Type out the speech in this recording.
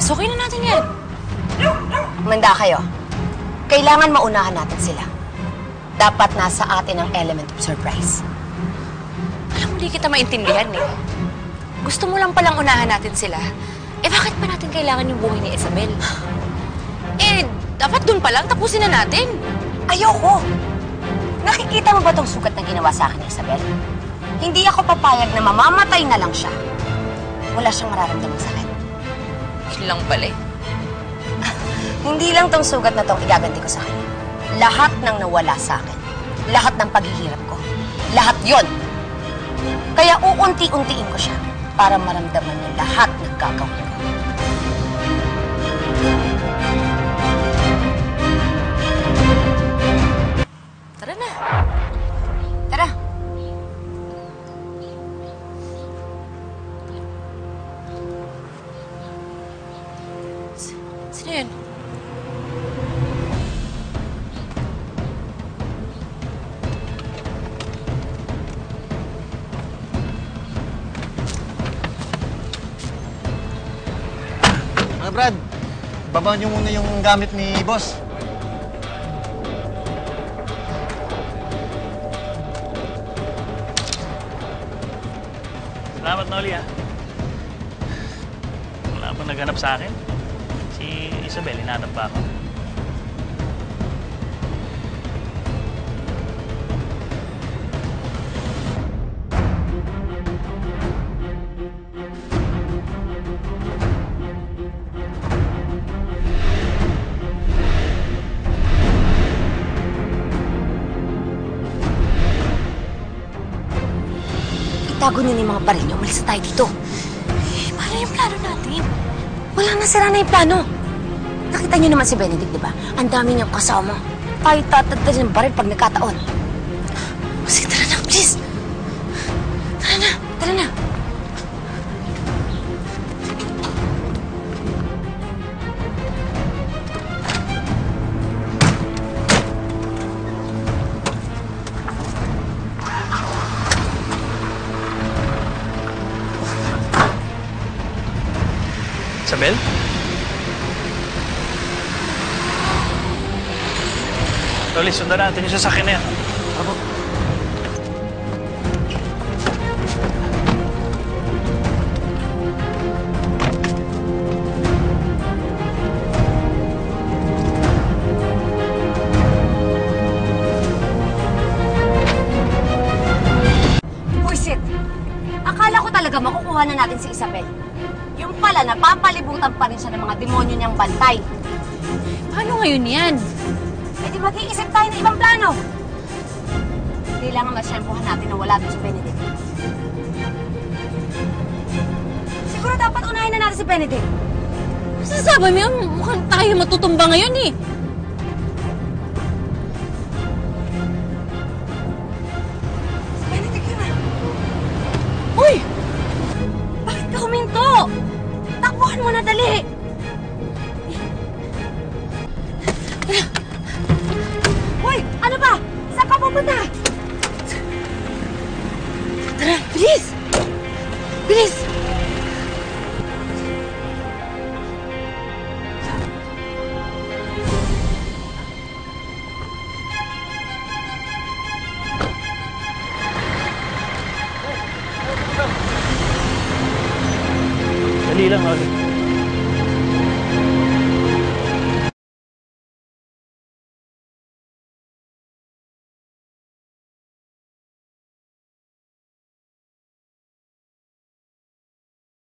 Pasukin na natin yan. Manda kayo. Kailangan maunahan natin sila. Dapat nasa atin ang element of surprise. Alam mo, di kita maintindihan eh. Gusto mo lang palang unahan natin sila. Eh, bakit pa natin kailangan yung buhay ni Isabel? Eh, dapat dun pa lang, tapusin na natin. Ayoko! Nakikita mo ba tong sugat na ginawa sa akin ni Isabel? Hindi ako papayag na mamamatay na lang siya. Wala siyang mararamdamang sakit. Yun lang pala eh. Hindi lang tong sugat na tong igaganti ko sa kanya. Lahat ng nawala sa akin. Lahat ng paghihirap ko. Lahat yon. Kaya uunti-untiin ko siya para maramdaman niya lahat ng gagawin ko. Tara na. Tara. Sino yun? Brad, baba niyo muna yung gamit ni boss. Salamat, Noli, ha? Wala bang naghanap sa akin? Si Isabel, hinahanap pa ako. Itago niyo na yung mga baril niyo. Umalis na tayo dito. Eh, paano yung plano natin? Wala na, sira na yung plano. Nakita niyo naman si Benedict, di ba? Ang dami niyang kasama. Tayo tatagdalin ng baril pag nagkataon. Sige, tara na, please. Tara na. Tara na. Isabel? Noli, sundan natin yung sasakyan na yan. Ako. Buisit! Akala ko talaga makukuha na natin si Isabel. Yung pala, napapalibutan pa rin siya ng mga demonyo niyang bantay. Paano ngayon yan? Eh di mag-iisip tayo ng ibang plano. Kailangan masyempohan natin na wala doon si Benedict. Siguro dapat unahin na natin si Benedict. Masasabi mo yan, mukhang tayo matutumba ngayon eh. Si Benedict yun ah. Uy! Bakit ka huminto? Takbuhan mo na, dali! Hoy! Ano ba? Saan ka pupunta? Tara, bilis! Bilis! Dali lang, Noli.